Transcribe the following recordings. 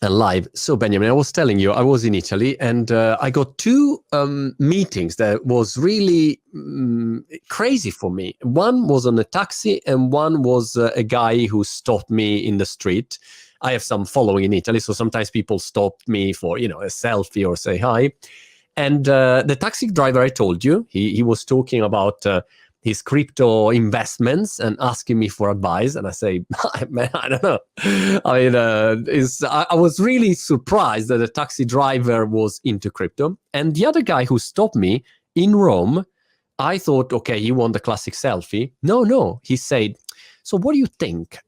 Live. So Benjamin, I was telling you, I was in Italy and I got two meetings that was really crazy for me. One was on a taxi and one was a guy who stopped me in the street. I have some following in Italy, so sometimes people stop me for, a selfie or say hi. And the taxi driver, I told you, he was talking about his crypto investments and asking me for advice. And I say, man, I don't know. I mean, I was really surprised that the taxi driver was into crypto. And the other guy who stopped me in Rome, I thought, okay, he want the classic selfie. No, he said, so what do you think?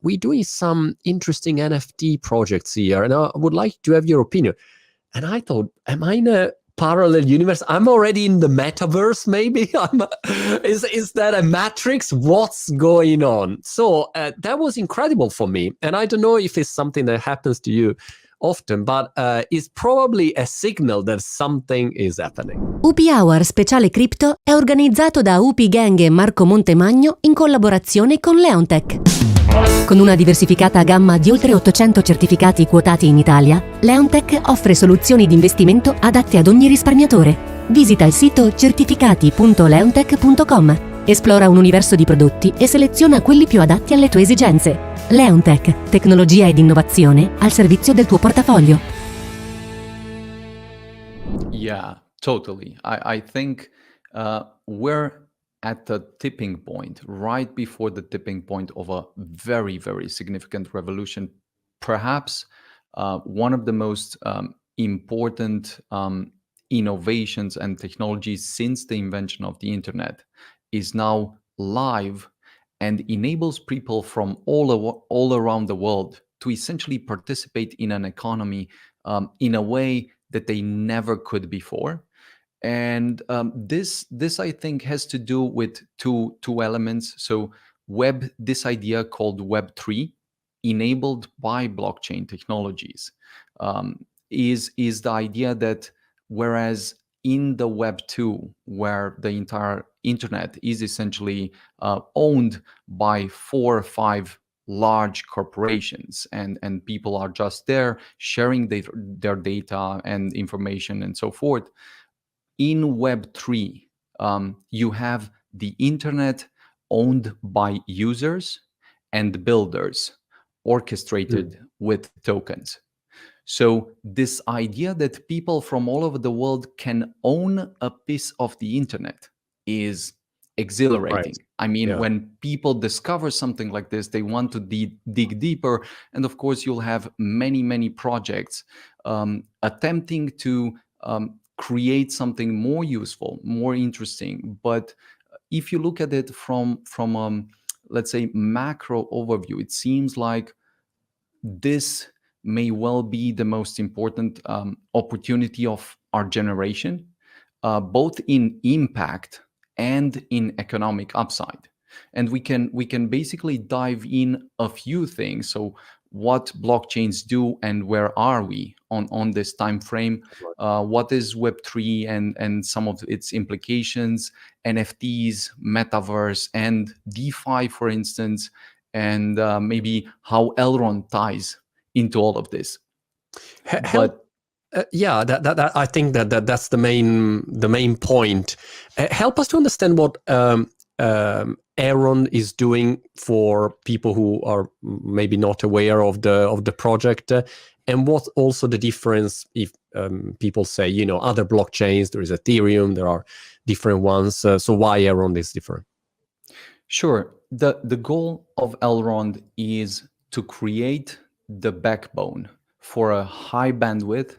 We're doing some interesting NFT projects here, and I would like to have your opinion. And I thought, am I in a parallel universe? I'm already in the metaverse, maybe? Is that a matrix? What's going on? So that was incredible for me. And I don't know if it's something that happens to you often, but it's probably a signal that something is happening. UP Hour Speciale Crypto è organizzato da UP Gang e Marco Montemagno in collaborazione con Leontech. Con una diversificata gamma di oltre 800 certificati quotati in Italia, Leontech offre soluzioni di investimento adatte ad ogni risparmiatore. Visita il sito certificati.leontech.com, esplora un universo di prodotti e seleziona quelli più adatti alle tue esigenze. Leontech, tecnologia ed innovazione al servizio del tuo portafoglio. Yeah, totally. I think we're at the tipping point, right before the tipping point of a very, very significant revolution. Perhaps one of the most important innovations and technologies since the invention of the internet is now live and enables people from all around the world to essentially participate in an economy in a way that they never could before. And this I think has to do with two elements. So this idea called Web3, enabled by blockchain technologies, is the idea that whereas in the Web2, where the entire internet is essentially owned by 4 or 5 large corporations, and people are just there sharing their data and information and so forth. In Web3, you have the internet owned by users and builders, orchestrated with tokens. So this idea that people from all over the world can own a piece of the internet is exhilarating. Right. I mean, when people discover something like this, they want to dig deeper. And of course, you'll have many projects attempting to create something more useful, more interesting. But if you look at it from let's say macro overview, it seems like this may well be the most important opportunity of our generation, both in impact and in economic upside. And we can basically dive in a few things. So what blockchains do and where are we on this time frame? What is Web3 and some of its implications, NFTs, metaverse, and DeFi, for instance, and maybe how Elrond ties into all of this. That I think that's the main point. Help us to understand what Elrond is doing for people who are maybe not aware of the project, and what also the difference if people say other blockchains, there is Ethereum, there are different ones. So why Elrond is different? Sure. The goal of Elrond is to create the backbone for a high bandwidth,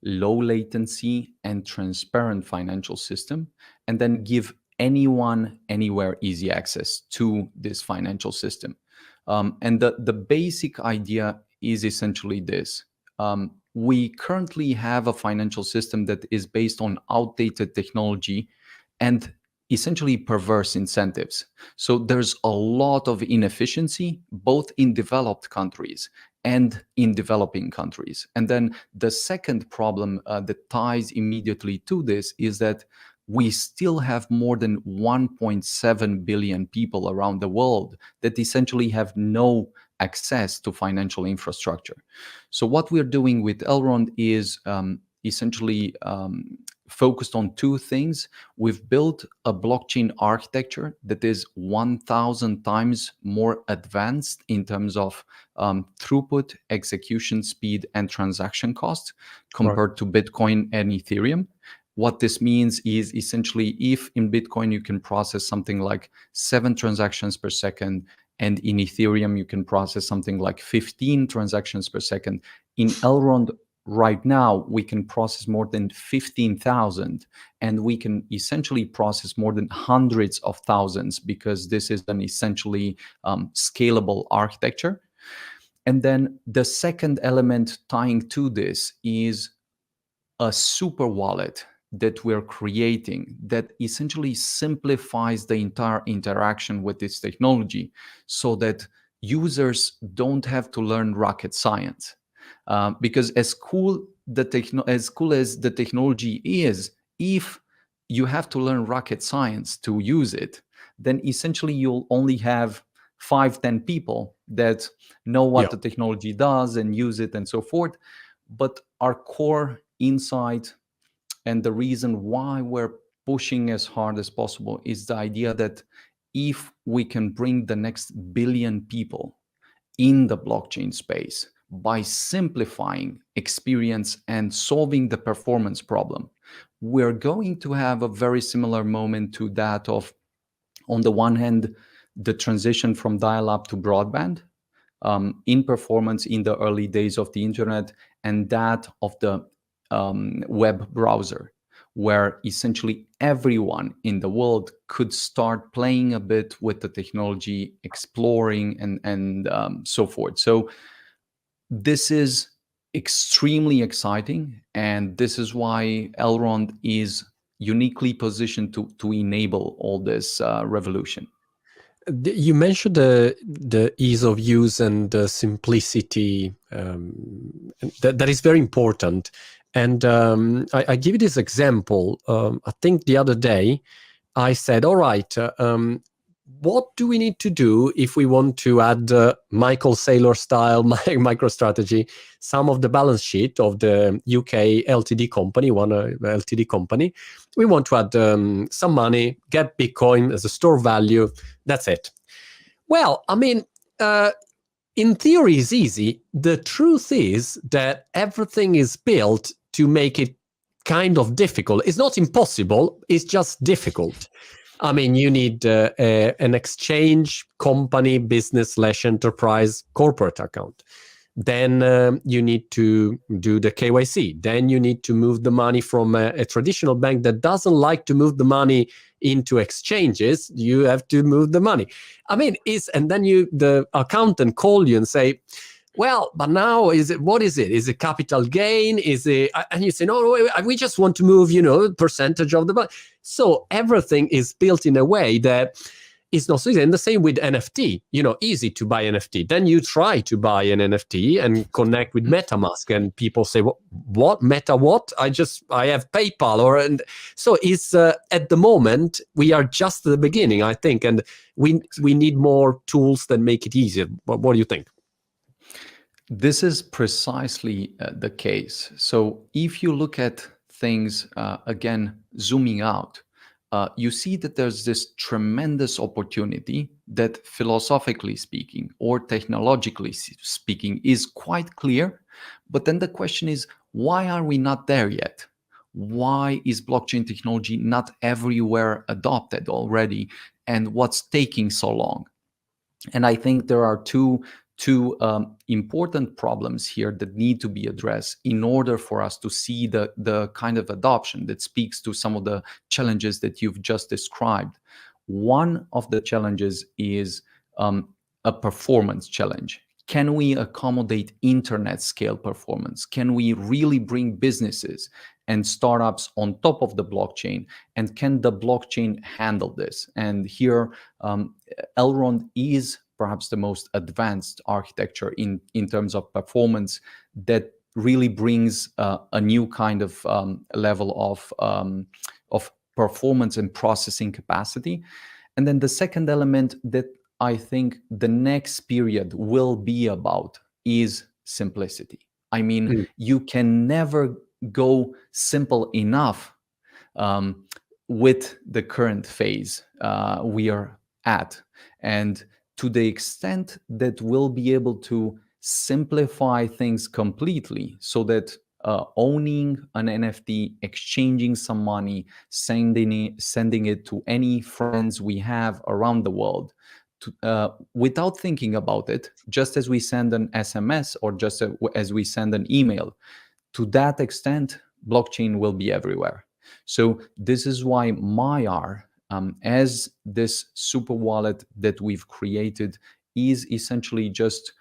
low latency, and transparent financial system, and then give anyone, anywhere, easy access to this financial system. And the basic idea is essentially this. We currently have a financial system that is based on outdated technology and essentially perverse incentives. So there's a lot of inefficiency, both in developed countries and in developing countries. And then the second problem that ties immediately to this is that we still have more than 1.7 billion people around the world that essentially have no access to financial infrastructure. So what we're doing with Elrond is essentially focused on two things. We've built a blockchain architecture that is 1,000 times more advanced in terms of throughput, execution speed, and transaction cost compared to Bitcoin and Ethereum. What this means is essentially, if in Bitcoin you can process something like 7 transactions per second, and in Ethereum you can process something like 15 transactions per second, in Elrond right now we can process more than 15,000, and we can essentially process more than hundreds of thousands, because this is an essentially scalable architecture. And then the second element tying to this is a super wallet that we're creating that essentially simplifies the entire interaction with this technology, so that users don't have to learn rocket science. Because as cool as the technology is, if you have to learn rocket science to use it, then essentially you'll only have 5-10 people that know what the technology does and use it and so forth. But our core insight and the reason why we're pushing as hard as possible is the idea that if we can bring the next billion people in the blockchain space by simplifying experience and solving the performance problem, we're going to have a very similar moment to that of, on the one hand, the transition from dial-up to broadband in performance in the early days of the internet, and that of the web browser, where essentially everyone in the world could start playing a bit with the technology, exploring and so forth. So this is extremely exciting, and this is why Elrond is uniquely positioned to enable all this revolution. You mentioned the ease of use and the simplicity. That is very important. And I give you this example. I think the other day I said, all right, what do we need to do if we want to add Michael Saylor style MicroStrategy, some of the balance sheet of the UK LTD company, one LTD company? We want to add some money, get Bitcoin as a store value. That's it. Well, I mean, in theory, it's easy. The truth is that everything is built to make it kind of difficult. It's not impossible. It's just difficult. I mean, you need an exchange company, business/enterprise corporate account. Then you need to do the KYC. Then you need to move the money from a traditional bank that doesn't like to move the money into exchanges. You have to move the money. I mean, and then the accountant call you and say, well, but now what is it? Is it capital gain? Is it? And you say, no, we just want to move, percentage of the money. So everything is built in a way that is not so easy. And the same with NFT, easy to buy NFT. Then you try to buy an NFT and connect with MetaMask, and people say, what? Meta what? I have PayPal. And so it's at the moment, we are just at the beginning, I think. And we need more tools that make it easier. What do you think? This is precisely the case. So if you look at things, again, zooming out, you see that there's this tremendous opportunity that, philosophically speaking or technologically speaking, is quite clear. But then the question is, why are we not there yet? Why is blockchain technology not everywhere adopted already? And what's taking so long? And I think there are two important problems here that need to be addressed in order for us to see the kind of adoption that speaks to some of the challenges that you've just described. One of the challenges is a performance challenge. Can we accommodate internet scale performance? Can we really bring businesses and startups on top of the blockchain? And can the blockchain handle this? And here, Elrond is perhaps the most advanced architecture in terms of performance that really brings a new kind of level of performance and processing capacity. And then the second element that I think the next period will be about is simplicity. I mean, Mm. you can never go simple enough um, with the current phase we are at. And to the extent that we'll be able to simplify things completely so that owning an NFT, exchanging some money, sending it to any friends we have around the world, without thinking about it, just as we send an SMS or just as we send an email, to that extent, blockchain will be everywhere. So this is why Maiar, as this super wallet that we've created, is essentially just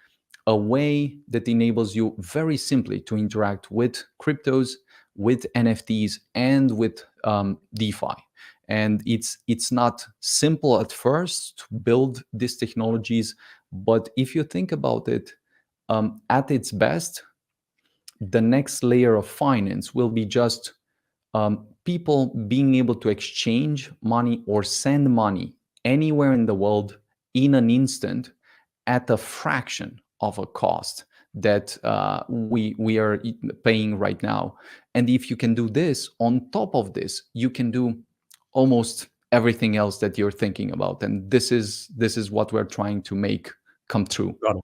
a way that enables you very simply to interact with cryptos, with NFTs, and with DeFi. And it's not simple at first to build these technologies, but if you think about it, at its best, the next layer of finance will be just people being able to exchange money or send money anywhere in the world in an instant at a fraction of a cost that we are paying right now. And if you can do this, on top of this, you can do almost everything else that you're thinking about. And this is what we're trying to make come true. Got it.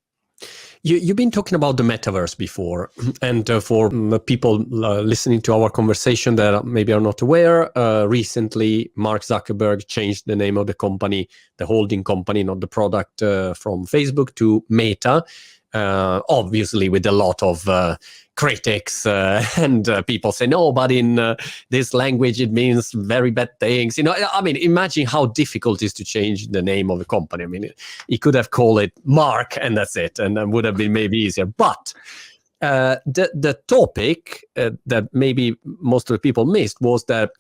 You've been talking about the metaverse before, and for people listening to our conversation that maybe are not aware, recently Mark Zuckerberg changed the name of the company, the holding company, not the product, from Facebook to Meta, obviously with a lot of critics and people say, no, but in this language it means very bad things. I mean, imagine how difficult it is to change the name of a company. I mean, he could have called it Mark and that's it, and then would have been maybe easier. But the topic that maybe most of the people missed was that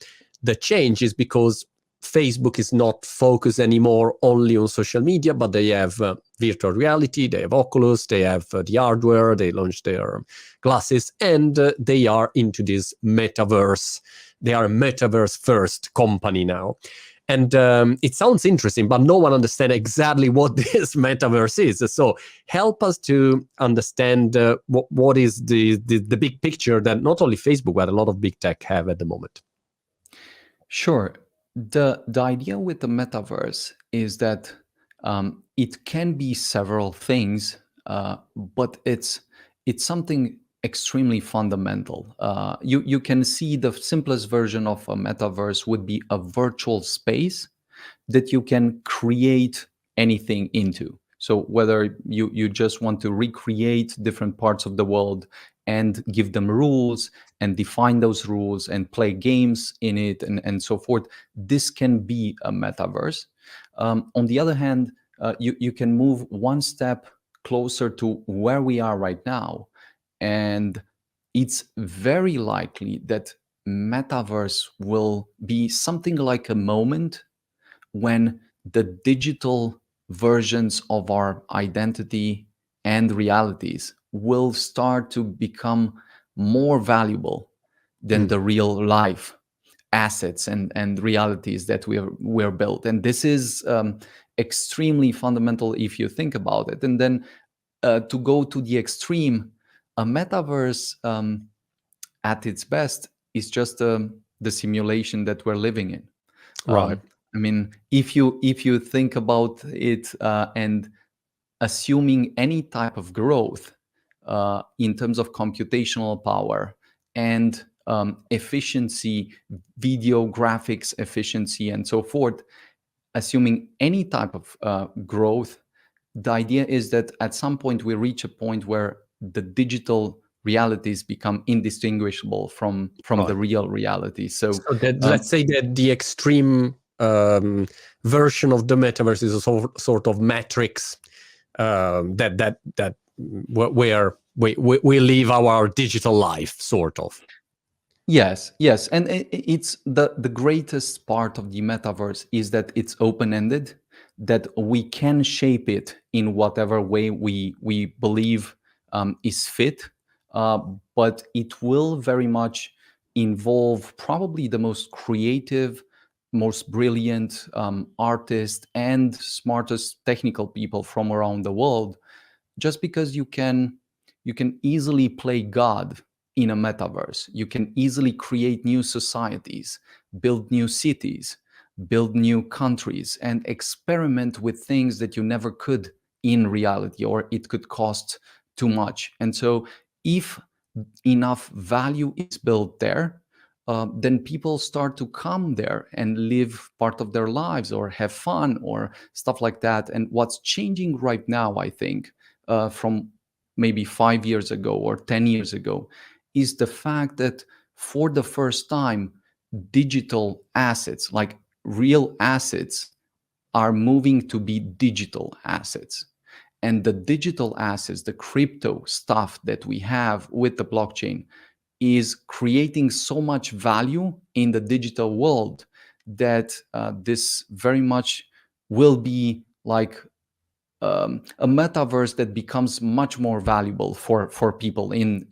the change is because Facebook is not focused anymore only on social media, but they have virtual reality, they have Oculus, they have the hardware, they launched their glasses, and they are into this metaverse. They are a metaverse first company now. And it sounds interesting, but no one understands exactly what this metaverse is. So help us to understand what is the big picture that not only Facebook, but a lot of big tech have at the moment. Sure. The idea with the metaverse is that it can be several things, but it's something extremely fundamental. You can see the simplest version of a metaverse would be a virtual space that you can create anything into. So whether you just want to recreate different parts of the world and give them rules and define those rules and play games in it and so forth, this can be a metaverse. On the other hand, you can move one step closer to where we are right now. And it's very likely that metaverse will be something like a moment when the digital versions of our identity and realities will start to become more valuable than the real life assets and realities that we're built. And this is extremely fundamental if you think about it. And then to go to the extreme, a metaverse at its best is just the simulation that we're living in. Right. I mean, if you think about it and assuming any type of growth in terms of computational power and efficiency, video graphics efficiency, and so forth, assuming any type of growth, the idea is that at some point we reach a point where the digital realities become indistinguishable from Right. the real reality. So let's say that the extreme version of the metaverse is a sort of matrix that where we live our digital life, sort of. Yes, and it's the greatest part of the metaverse is that it's open-ended, that we can shape it in whatever way we believe is fit, but it will very much involve probably the most creative, most brilliant artists and smartest technical people from around the world, just because you can easily play God in a metaverse. You can easily create new societies, build new cities, build new countries, and experiment with things that you never could in reality, or it could cost too much. And so if enough value is built there, then people start to come there and live part of their lives or have fun or stuff like that. And what's changing right now, I think, from maybe 5 years ago or 10 years ago, is the fact that for the first time, digital assets, like real assets, are moving to be digital assets. And the digital assets, the crypto stuff that we have with the blockchain, is creating so much value in the digital world that this very much will be like a metaverse that becomes much more valuable for people in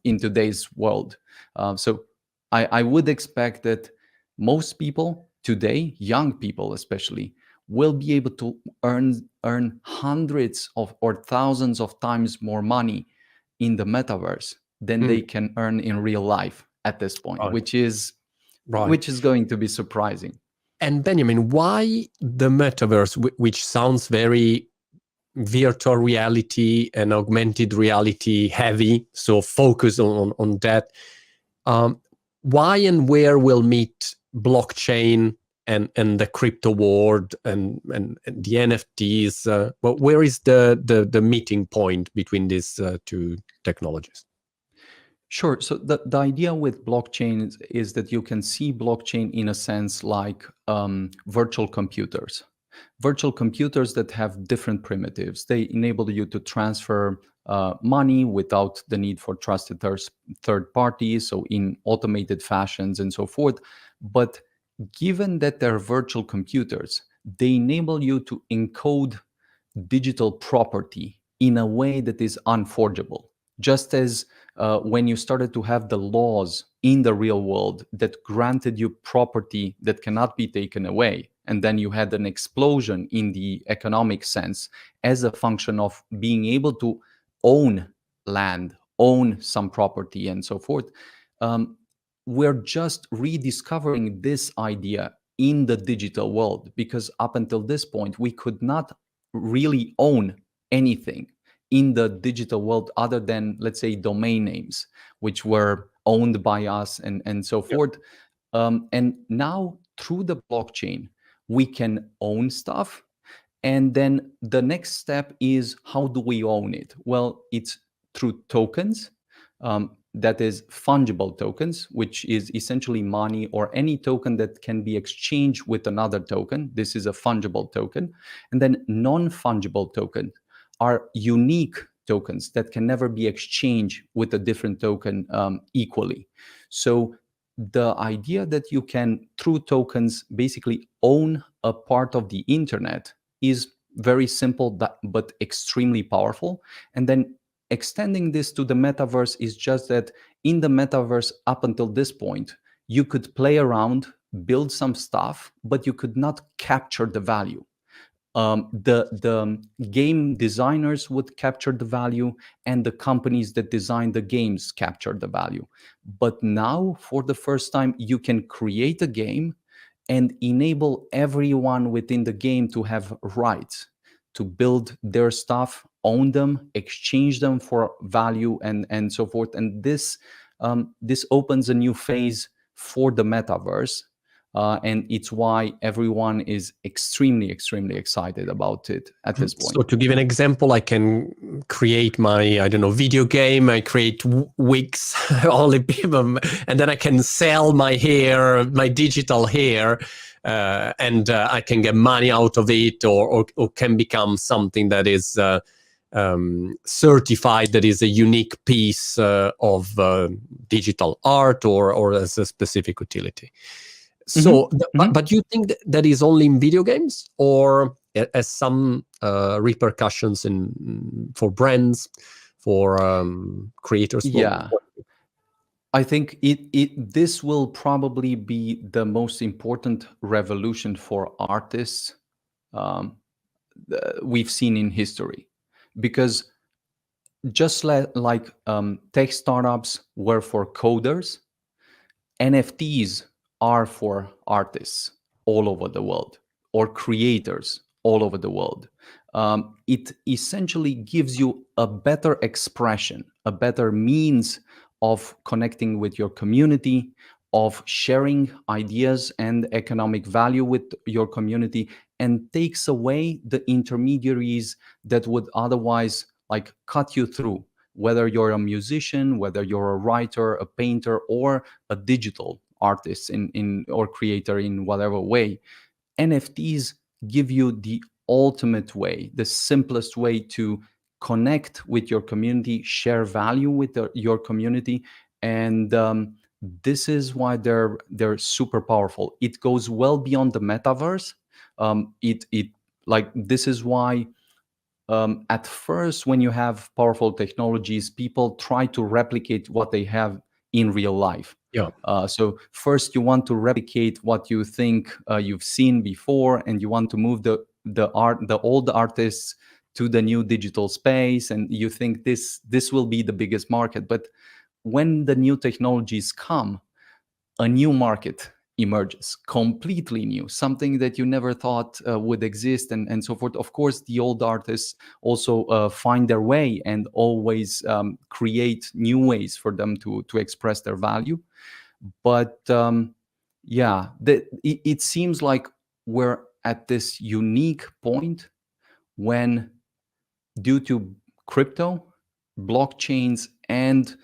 today's world. So I would expect that most people today, young people especially, will be able to earn hundreds of or thousands of times more money in the metaverse than they can earn in real life at this point, Right. which is Right. going to be surprising. And Benjamin, why the metaverse, which sounds very virtual reality and augmented reality heavy, so focus on that. Why and where will meet blockchain and the crypto world and the NFTs? Well, where is the meeting point between these two technologies? Sure. So the idea with blockchain is that you can see blockchain in a sense like virtual computers. Virtual computers that have different primitives. They enable you to transfer money without the need for trusted third parties, so in automated fashions and so forth. But given that they're virtual computers, they enable you to encode digital property in a way that is unforgeable. Just as when you started to have the laws in the real world that granted you property that cannot be taken away, and then you had an explosion in the economic sense as a function of being able to own land, own some property, and so forth. We're just rediscovering this idea in the digital world, because up until this point, we could not really own anything in the digital world other than, let's say, domain names, which were owned by us and so forth. And now through the blockchain, we can own stuff. And then the next step is, how do we own it? Well, it's through tokens. That is fungible tokens, which is essentially money or any token that can be exchanged with another token. This is a fungible token. And then non-fungible tokens are unique tokens that can never be exchanged with a different token equally. So the idea that you can, through tokens, basically own a part of the internet is very simple but extremely powerful. And then extending this to the metaverse is just that in the metaverse, up until this point, you could play around, build some stuff, but you could not capture the value. The game designers would capture the value, and the companies that design the games capture the value. But now, for the first time, you can create a game and enable everyone within the game to have rights to build their stuff, own them, exchange them for value, and so forth. And this opens a new phase for the metaverse. And it's why everyone is extremely, extremely excited about it at this point. So to give an example, I can create my, I don't know, video game. I create wigs, only people, and then I can sell my hair, my digital hair, and I can get money out of it, or can become something that is certified, that is a unique piece of digital art or as a specific utility. So, but you think that is only in video games, or as some repercussions for brands, for creators? Yeah. I think this will probably be the most important revolution for artists um, we've seen in history, because just like tech startups were for coders, NFTs are for artists all over the world, or creators all over the world. It essentially gives you a better expression, a better means of connecting with your community, of sharing ideas and economic value with your community, and takes away the intermediaries that would otherwise like cut you through, whether you're a musician, whether you're a writer, a painter, or a digital artist in or creator in whatever way. NFTs give you the ultimate way, the simplest way to connect with your community, share value with your community, and this is why they're super powerful. It goes well beyond the metaverse. It like this is why at first, when you have powerful technologies, people try to replicate what they have in real life. Yeah. So first, you want to replicate what you think you've seen before, and you want to move the old artists to the new digital space, and you think this will be the biggest market. But when the new technologies come, a new market emerges, completely new, something that you never thought would exist, and so forth. Of course, the old artists also find their way and always create new ways for them to express their value. But yeah, it seems like we're at this unique point when, due to crypto, blockchains, and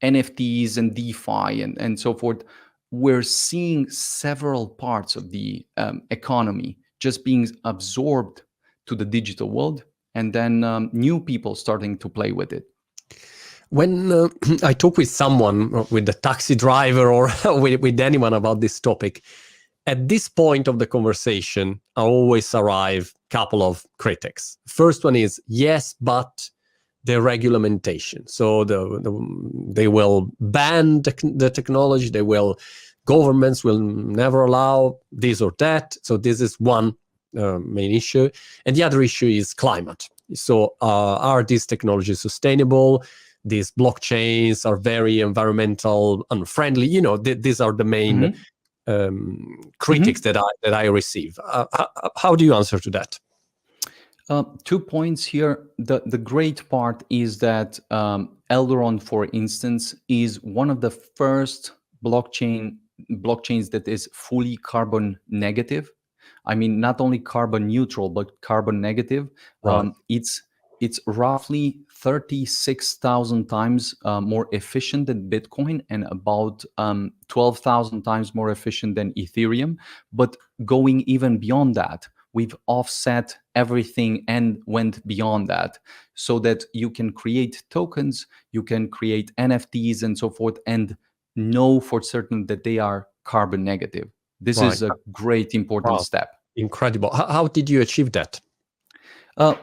NFTs and DeFi and so forth, we're seeing several parts of the economy just being absorbed to the digital world, and then new people starting to play with it. When I talk with someone, with the taxi driver or with anyone about this topic, at this point of the conversation, I always arrive a couple of critics. First one is, yes, but the regulation. So they will ban the technology. Governments will never allow this or that. So this is one main issue. And the other issue is climate. So are these technologies sustainable? These blockchains are very environmental unfriendly. These are the main critics that I receive. How do you answer to that? 2 points here. The great part is that Elrond, for instance, is one of the first blockchains that is fully carbon negative. I mean, not only carbon neutral, but carbon negative. Right. It's roughly 36,000 times more efficient than Bitcoin, and about 12,000 times more efficient than Ethereum. But going even beyond that, we've offset everything and went beyond that, so that you can create tokens, you can create NFTs and so forth, and know for certain that they are carbon negative. This Right. is a great important step. Incredible. How did you achieve that?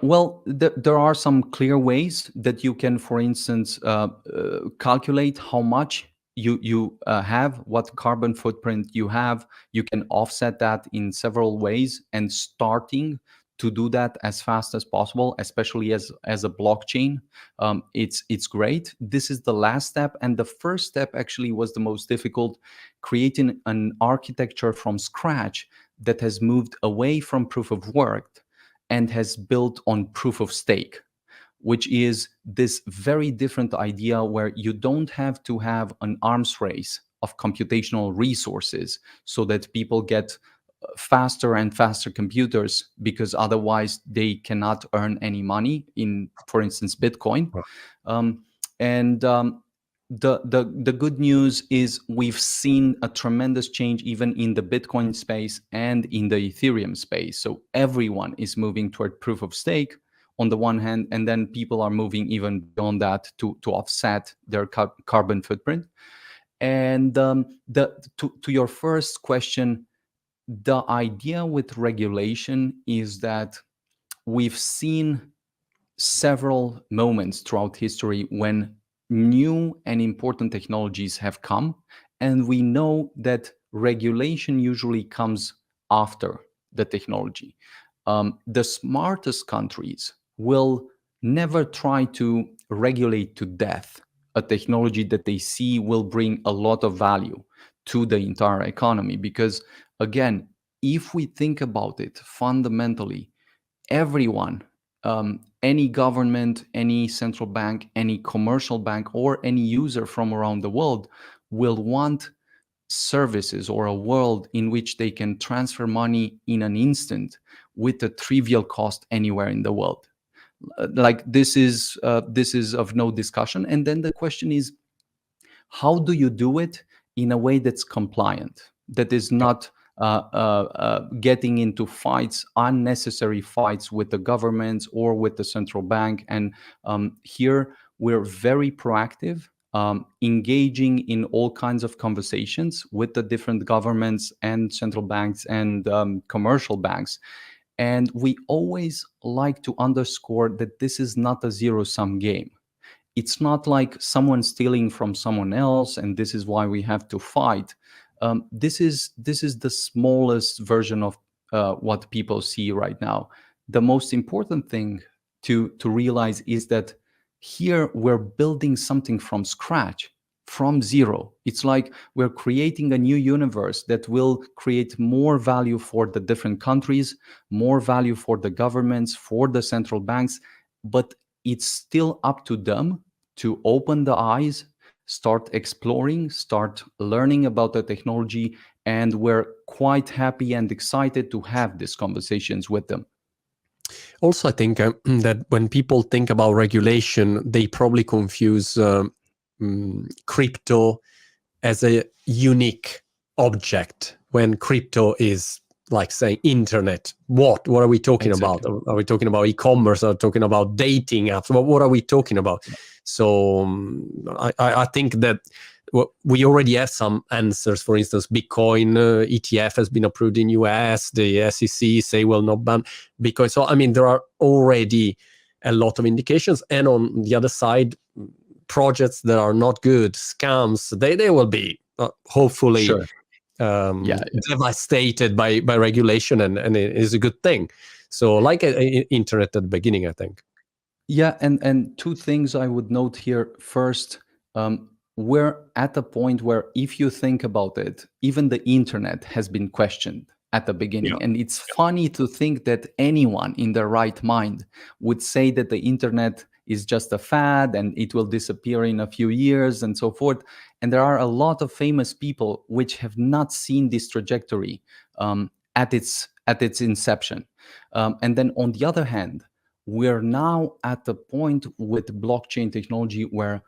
Well, there are some clear ways that you can, for instance, calculate how much you have, what carbon footprint you have. You can offset that in several ways, and starting to do that as fast as possible, especially as a blockchain, it's great. This is the last step, and the first step actually was the most difficult: creating an architecture from scratch that has moved away from proof of work and has built on proof of stake, which is this very different idea where you don't have to have an arms race of computational resources so that people get faster and faster computers, because otherwise they cannot earn any money in, for instance, Bitcoin. The good news is we've seen a tremendous change even in the Bitcoin space and in the Ethereum space. So everyone is moving toward proof of stake on the one hand, and then people are moving even beyond that to offset their carbon footprint. And to your first question, the idea with regulation is that we've seen several moments throughout history when new and important technologies have come, and we know that regulation usually comes after the technology. The smartest countries will never try to regulate to death a technology that they see will bring a lot of value to the entire economy. Because, again, if we think about it fundamentally, everyone, any government, any central bank, any commercial bank, or any user from around the world will want services or a world in which they can transfer money in an instant with a trivial cost anywhere in the world. Like this is of no discussion. And then the question is, how do you do it in a way that's compliant, that is not getting into fights, unnecessary fights with the governments or with the central bank? And here we're very proactive, engaging in all kinds of conversations with the different governments and central banks and commercial banks. And we always like to underscore that this is not a zero-sum game. It's not like someone stealing from someone else and this is why we have to fight. This is the smallest version of what people see right now. The most important thing to realize is that here we're building something from scratch, from zero. It's like we're creating a new universe that will create more value for the different countries, more value for the governments, for the central banks, but it's still up to them to open the eyes, start exploring, start learning about the technology, and we're quite happy and excited to have these conversations with them. Also, I think that when people think about regulation, they probably confuse crypto as a unique object, when crypto is like saying internet. What are we talking about? Are we talking about e-commerce? Are we talking about dating apps? What are we talking about? So I think that we already have some answers. For instance, Bitcoin ETF has been approved in US. The SEC say will not ban Bitcoin. So I mean, there are already a lot of indications. And on the other side, projects that are not good, scams, they will be hopefully devastated by regulation, and it is a good thing. So like internet at the beginning, I think. Yeah, and two things I would note here. First, we're at a point where, if you think about it, even the internet has been questioned at the beginning. And it's funny to think that anyone in their right mind would say that the internet is just a fad and it will disappear in a few years and so forth. And there are a lot of famous people which have not seen this trajectory at its inception. And then on the other hand, we're now at the point with blockchain technology where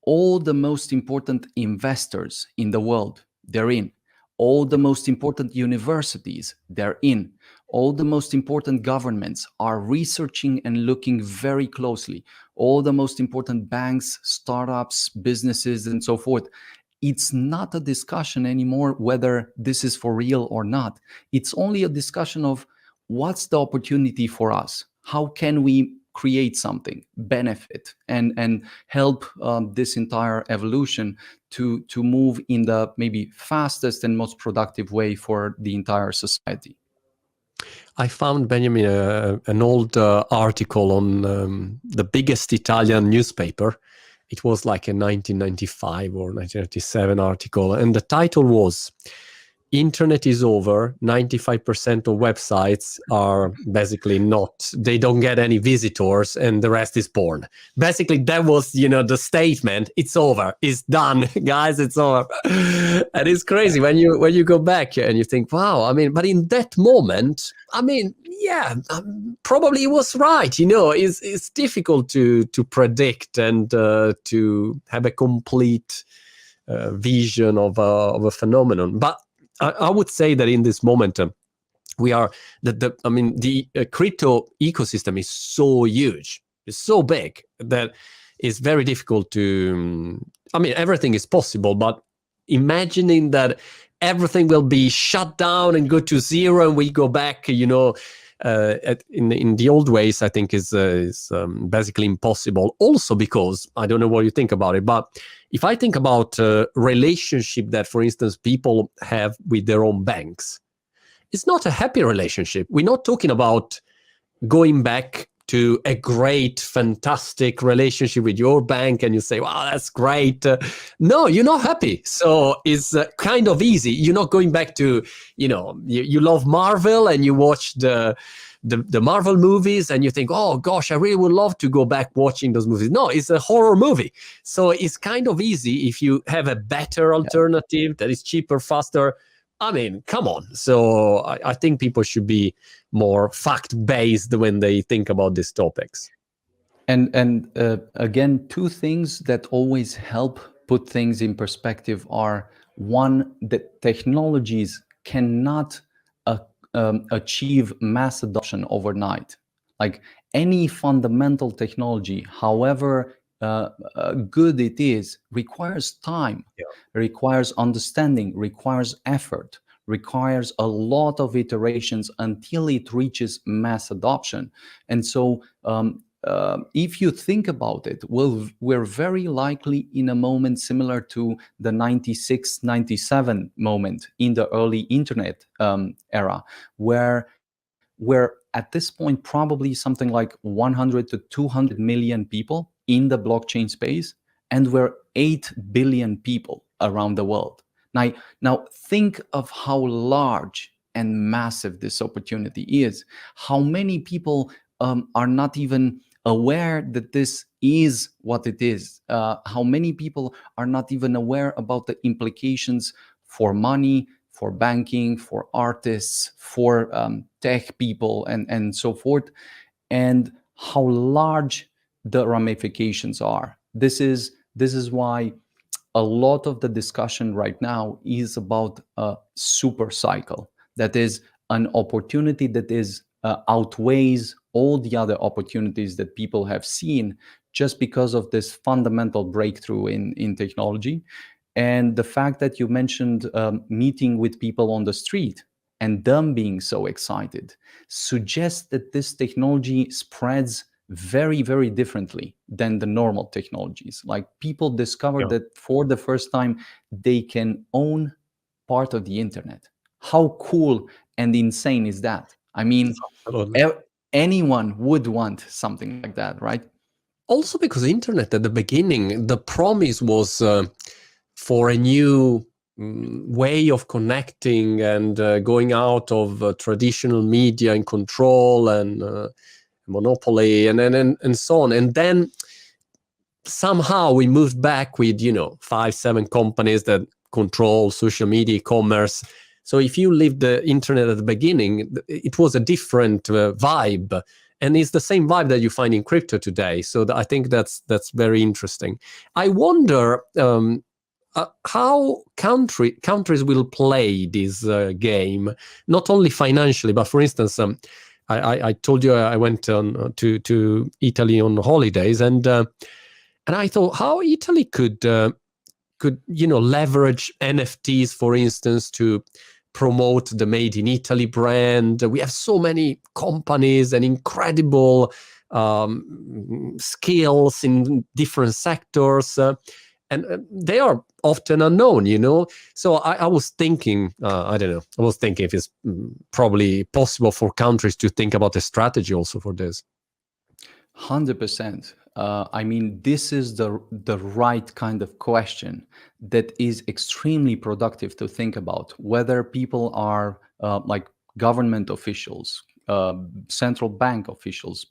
all the most important investors in the world, they're in. All the most important universities, they're in. All the most important governments are researching and looking very closely. All the most important banks, startups, businesses, and so forth. It's not a discussion anymore whether this is for real or not. It's only a discussion of what's the opportunity for us? How can we create something, benefit, and help this entire evolution to move in the maybe fastest and most productive way for the entire society? I found, Benjamin, an old article on the biggest Italian newspaper. It was like a 1995 or 1997 article, and the title was "Internet is over. 95% of websites are basically not, they don't get any visitors, and the rest is porn." Basically, that was, the statement. It's over. It's done, guys. It's over. And it's crazy when you go back and you think, wow. I mean, but in that moment, I mean, yeah, probably he was right. It's difficult to predict and to have a complete vision of a phenomenon, but I would say that in this moment, we are the crypto ecosystem is so huge, it's so big that it's very difficult to. Everything is possible, but imagining that everything will be shut down and go to zero, and we go back, in the old ways, I think is basically impossible. Also because I don't know what you think about it, but if I think about relationship that, for instance, people have with their own banks, it's not a happy relationship. We're not talking about going back to a great, fantastic relationship with your bank and you say, wow, that's great. No, you're not happy. So it's kind of easy. You're not going back to, you love Marvel and you watch the Marvel movies and you think, oh gosh, I really would love to go back watching those movies. No, it's a horror movie. So it's kind of easy if you have a better alternative that is cheaper, faster. I mean, come on. So I think people should be more fact-based when they think about these topics. And again, two things that always help put things in perspective are, one, that technologies cannot achieve mass adoption overnight. Like any fundamental technology, however good it is, requires time, requires understanding, requires effort, requires a lot of iterations until it reaches mass adoption. And so if you think about it, we're very likely in a moment similar to the 96, 97 moment in the early internet era, where we're at this point probably something like 100 to 200 million people in the blockchain space, and we're 8 billion people around the world. Now think of how large and massive this opportunity is. How many people are not even aware that this is what it is? How many people are not even aware about the implications for money, for banking, for artists, for tech people, and so forth, and how large the ramifications are. This is why a lot of the discussion right now is about a super cycle. That is an opportunity that is outweighs all the other opportunities that people have seen just because of this fundamental breakthrough in technology. And the fact that you mentioned meeting with people on the street and them being so excited suggests that this technology spreads very, very differently than the normal technologies. Like people discovered that for the first time, they can own part of the internet. How cool and insane is that? I mean, anyone would want something like that, right? Also because the internet at the beginning, the promise was for a new way of connecting and going out of traditional media and control and monopoly and so on. And then somehow we moved back with 5-7 companies that control social media, commerce. So if you lived the internet at the beginning, it was a different vibe, and it's the same vibe that you find in crypto today. So I think that's very interesting. I wonder how countries will play this game, not only financially, but for instance, I told you I went to Italy on holidays, and I thought how Italy could leverage NFTs, for instance, to promote the Made in Italy brand. We have so many companies and incredible skills in different sectors, and they are often unknown, So I was thinking, I don't know, I was thinking if it's probably possible for countries to think about a strategy also for this. 100%. I mean, this is the right kind of question that is extremely productive to think about, whether people are like government officials, central bank officials,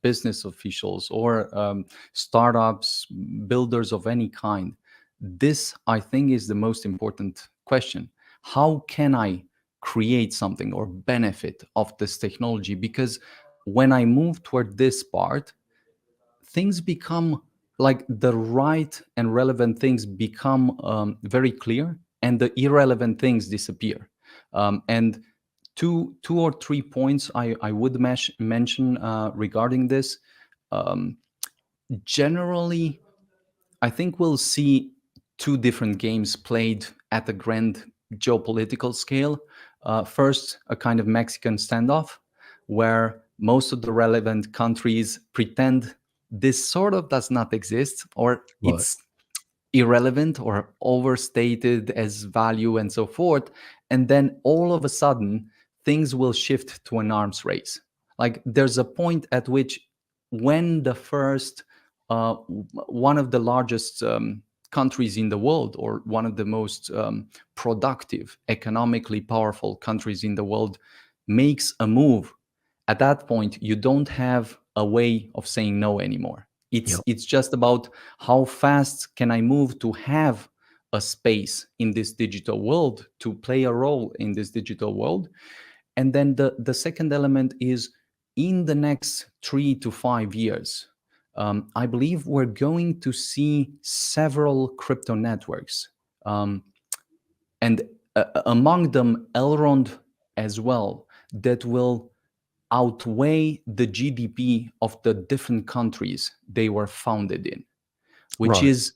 business officials, or startups, builders of any kind. This, I think, is the most important question. How can I create something or benefit of this technology? Because when I move toward this part, things become like the right and relevant things become very clear, and the irrelevant things disappear. And two or three points I would mention regarding this. Generally, I think we'll see two different games played at the grand geopolitical scale. First, a kind of Mexican standoff, where most of the relevant countries pretend this sort of does not exist, or Right. it's irrelevant or overstated as value and so forth. And then all of a sudden, things will shift to an arms race. Like there's a point at which when the first, one of the largest countries in the world, or one of the most productive, economically powerful countries in the world makes a move, at that point, you don't have a way of saying no anymore. Yeah. It's just about how fast can I move to have a space in this digital world, to play a role in this digital world. And then the second element is, in the next 3 to 5 years, I believe we're going to see several crypto networks, and among them Elrond as well, that will outweigh the GDP of the different countries they were founded in, which Right. is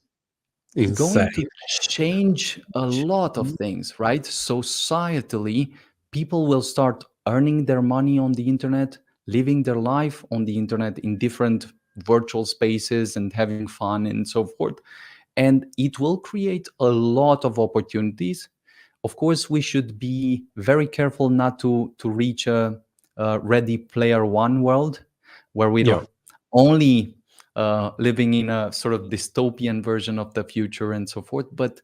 Insane. going to change a lot of things, right? Societally, people will start earning their money on the internet, living their life on the internet in different virtual spaces and having fun and so forth. And it will create a lot of opportunities. Of course, we should be very careful not to reach a Ready Player One world, where we Yeah. don't only living in a sort of dystopian version of the future and so forth, but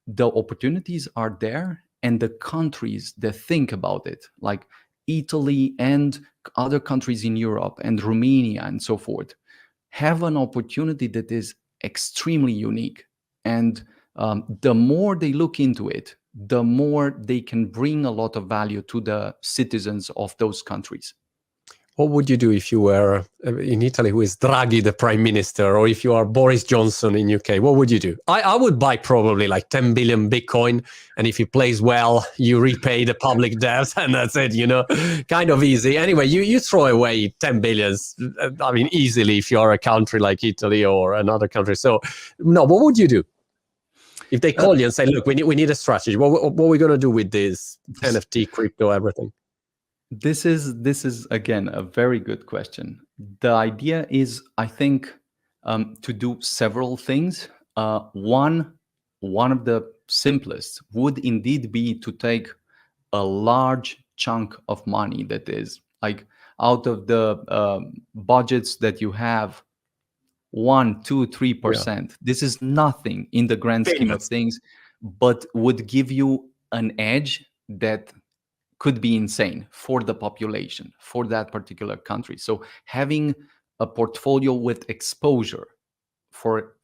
the opportunities are there, and the countries that think about it, like Italy and other countries in Europe and Romania and so forth, have an opportunity that is extremely unique. And the more they look into it, the more they can bring a lot of value to the citizens of those countries. What would you do if you were in Italy, who is Draghi, the prime minister, or if you are Boris Johnson in UK? What would you do? I would buy probably like 10 billion Bitcoin, and if he plays well, you repay the public debt, and that's it. Kind of easy. Anyway, you throw away 10 billions. I mean, easily if you are a country like Italy or another country. So, no, what would you do if they call you and say, "Look, we need a strategy. What are we going to do with this NFT, crypto, everything?" This is again a very good question. The idea is, I think, to do several things. One of the simplest would indeed be to take a large chunk of money that is like out of the budgets that you have, 1, 2, 3%. This is nothing in the grand scheme of Peanuts. things, but would give you an edge that could be insane for the population, for that particular country. So having a portfolio with exposure for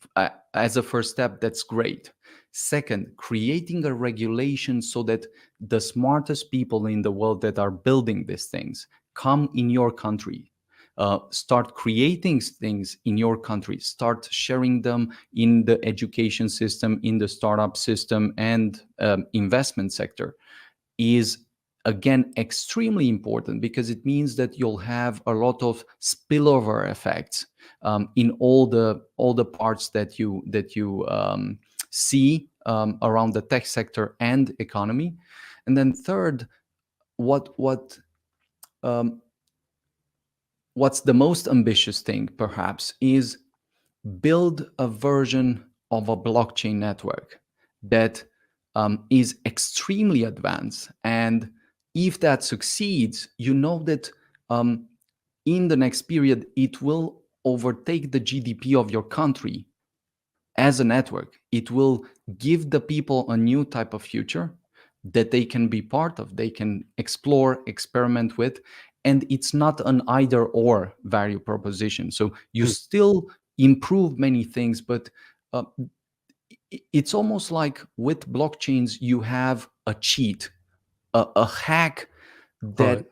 as a first step, that's great. Second, creating a regulation so that the smartest people in the world that are building these things come in your country. Start creating things in your country, start sharing them in the education system, in the startup system, and investment sector, is again extremely important, because it means that you'll have a lot of spillover effects in all the parts that you see around the tech sector and economy. And then third, what's the most ambitious thing perhaps is build a version of a blockchain network that is extremely advanced. And if that succeeds, you know that in the next period, it will overtake the GDP of your country as a network. It will give the people a new type of future that they can be part of, they can explore, experiment with. And it's not an either or value proposition. So you still improve many things, but it's almost like with blockchains, you have a cheat, a hack that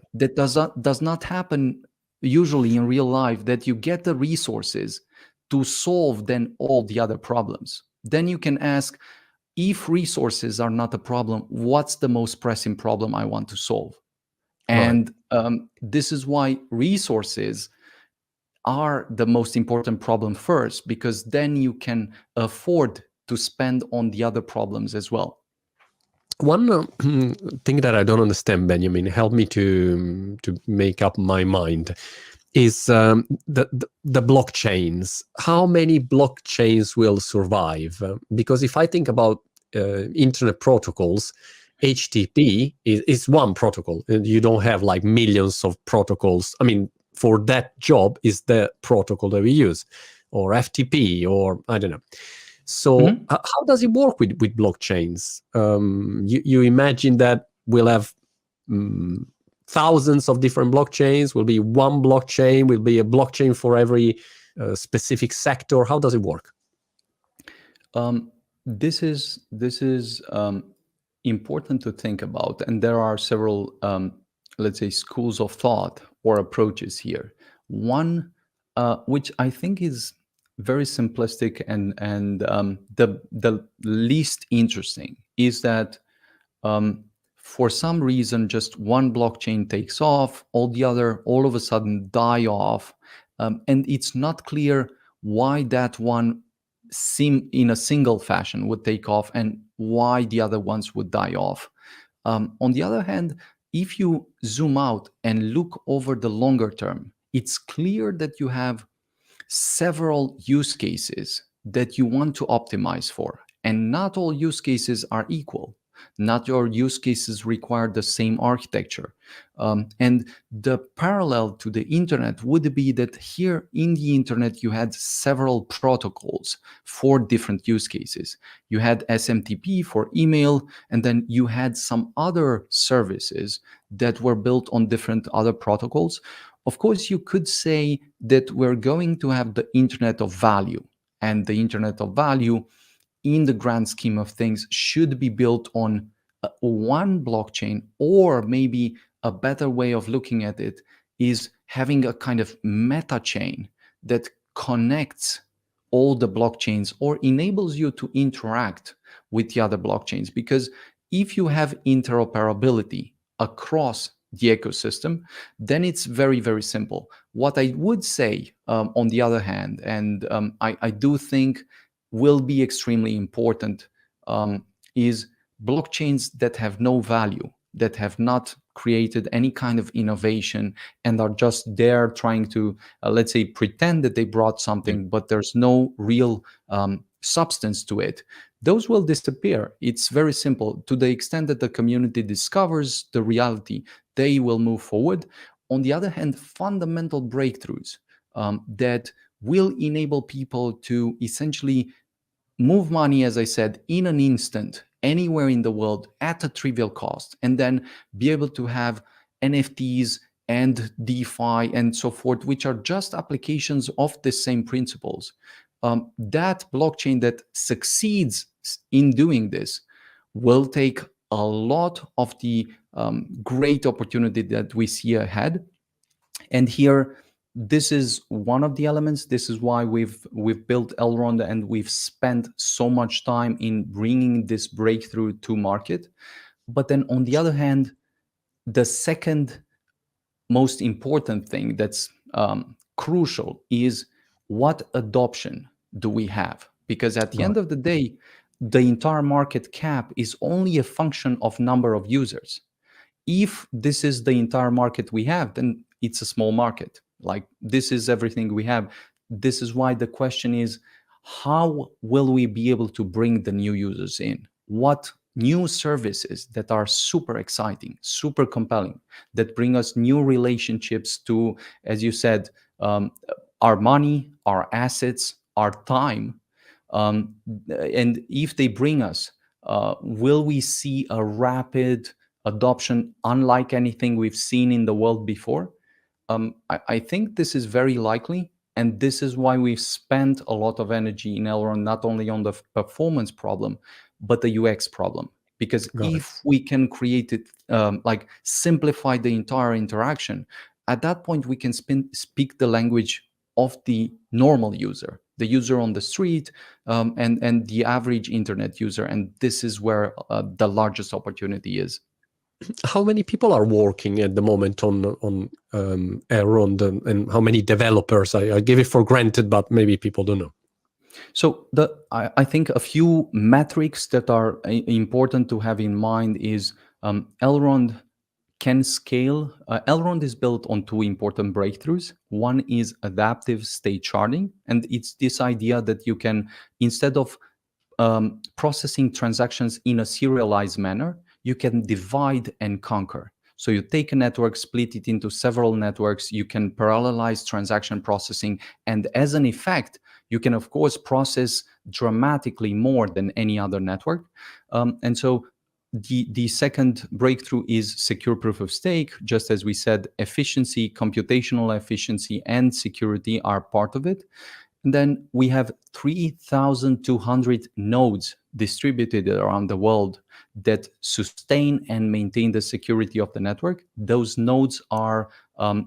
does not happen usually in real life, that you get the resources to solve then all the other problems. Then you can ask, if resources are not a problem, what's the most pressing problem I want to solve? And this is why resources are the most important problem first, because then you can afford to spend on the other problems as well. One thing that I don't understand, Benjamin, help me to make up my mind, is the blockchains. How many blockchains will survive? Because if I think about internet protocols, HTTP is one protocol. You don't have like millions of protocols. I mean, for that job is the protocol that we use, or FTP, or I don't know. So how does it work with blockchains? You imagine that we'll have thousands of different blockchains, will be one blockchain, will be a blockchain for every specific sector. How does it work? This is important to think about, and there are several, let's say, schools of thought or approaches here. One, which I think is very simplistic and the least interesting, is that for some reason just one blockchain takes off, all of a sudden die off, and it's not clear why that one in a single fashion would take off and why the other ones would die off. On the other hand, if you zoom out and look over the longer term, it's clear that you have several use cases that you want to optimize for, and not all use cases are equal. Not all use cases require the same architecture. And the parallel to the internet would be that here in the internet, you had several protocols for different use cases. You had SMTP for email, and then you had some other services that were built on different other protocols. Of course, you could say that we're going to have the internet of value, and the internet of value, in the grand scheme of things, should be built on one blockchain, or maybe a better way of looking at it is having a kind of meta chain that connects all the blockchains or enables you to interact with the other blockchains. Because if you have interoperability across the ecosystem, then it's very, very simple. What I would say, on the other hand, and I do think will be extremely important, is blockchains that have no value, that have not created any kind of innovation and are just there trying to, let's say, pretend that they brought something, but there's no real substance to it. Those will disappear. It's very simple. To the extent that the community discovers the reality, they will move forward. On the other hand, fundamental breakthroughs that will enable people to essentially move money, as I said, in an instant, anywhere in the world at a trivial cost, and then be able to have NFTs and DeFi and so forth, which are just applications of the same principles. That blockchain that succeeds in doing this will take a lot of the great opportunity that we see ahead. And here, this is one of the elements. This is why we've built Elrond, and we've spent so much time in bringing this breakthrough to market. But then on the other hand, the second most important thing that's crucial is, what adoption do we have? Because at the end of the day, the entire market cap is only a function of number of users. If this is the entire market we have, then it's a small market. Like, this is everything we have. This is why the question is, how will we be able to bring the new users in? What new services that are super exciting, super compelling, that bring us new relationships to, as you said, our money, our assets, our time. And if they bring us, will we see a rapid adoption unlike anything we've seen in the world before? I think this is very likely, and this is why we've spent a lot of energy in Elrond, not only on the performance problem, but the UX problem. Because if we can create it, like simplify the entire interaction, at that point we can speak the language of the normal user, the user on the street, and the average internet user. And this is where the largest opportunity is. How many people are working at the moment on Elrond, and how many developers? I give it for granted, but maybe people don't know. So I think a few metrics that are important to have in mind is Elrond can scale. Elrond is built on two important breakthroughs. One is adaptive state sharding, and it's this idea that you can, instead of processing transactions in a serialized manner, you can divide and conquer. So you take a network, split it into several networks, you can parallelize transaction processing, and as an effect, you can, of course, process dramatically more than any other network. And so the second breakthrough is secure proof of stake. Just as we said, efficiency, computational efficiency, and security are part of it. And then we have 3,200 nodes distributed around the world that sustain and maintain the security of the network. Those nodes are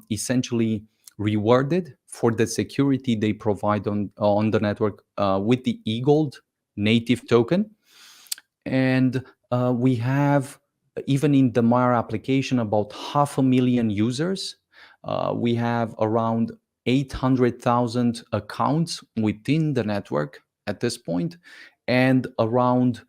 essentially rewarded for the security they provide on the network with the eGold native token. And we have, even in the Mara application, about 500,000 users. We have around 800,000 accounts within the network at this point, and around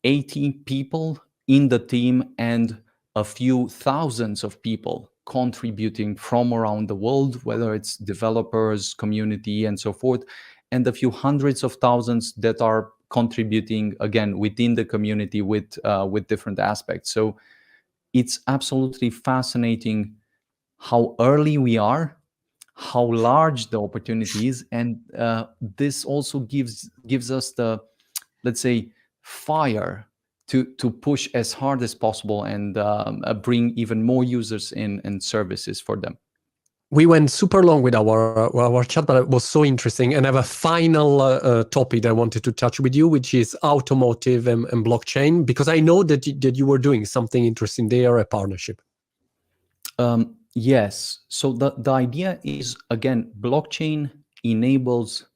80 people in the team, and a few thousands of people contributing from around the world, whether it's developers, community, and so forth, and a few hundreds of thousands that are contributing again within the community with different aspects. So it's absolutely fascinating how early we are, how large the opportunity is, and this also gives us the, let's say, fire to push as hard as possible and bring even more users in and services for them. We went super long with our chat, but it was so interesting. And I have a final topic that I wanted to touch with you, which is automotive and blockchain, because I know that you were doing something interesting there, a partnership. Yes. So the idea is, again, blockchain enables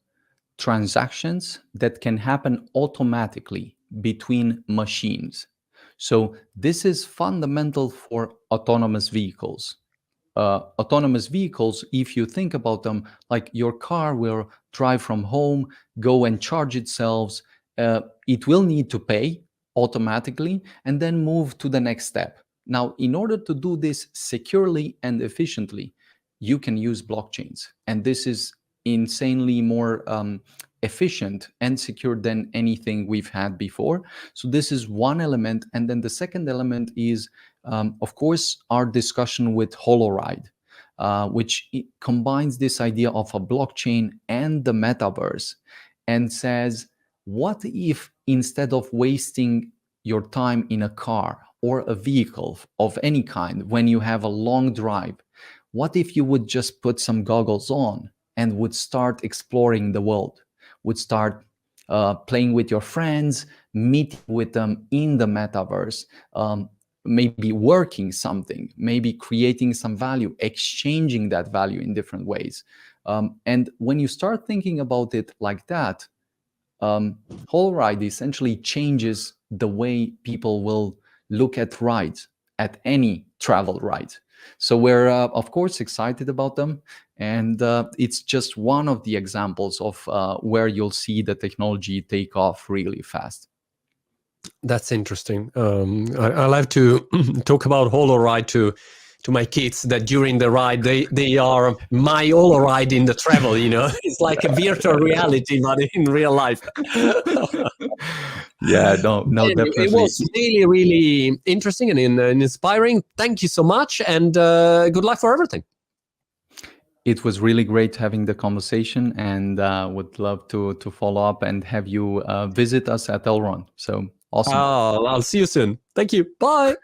transactions that can happen automatically between machines. So this is fundamental for autonomous vehicles. Autonomous vehicles, if you think about them, like your car will drive from home, go and charge itself. It will need to pay automatically and then move to the next step. Now, in order to do this securely and efficiently, you can use blockchains. And this is insanely more efficient and secure than anything we've had before. So this is one element. And then the second element is, of course, our discussion with Holoride, which combines this idea of a blockchain and the metaverse, and says, what if instead of wasting your time in a car or a vehicle of any kind when you have a long drive, what if you would just put some goggles on and would start exploring the world, would start playing with your friends, meet with them in the metaverse, maybe working something, maybe creating some value, exchanging that value in different ways. And when you start thinking about it like that, Holoride essentially changes the way people will look at rides, at any travel ride. So we're, of course, excited about them. And it's just one of the examples of where you'll see the technology take off really fast. That's interesting. I like to talk about Holoride to my kids, that during the ride they are my Holoride in the travel. It's like a virtual reality, but in real life. Yeah, no, definitely. It was really, really interesting and inspiring. Thank you so much, and good luck for everything. It was really great having the conversation, and would love to follow up and have you visit us at Elrond. So awesome. I'll see you soon. Thank you. Bye.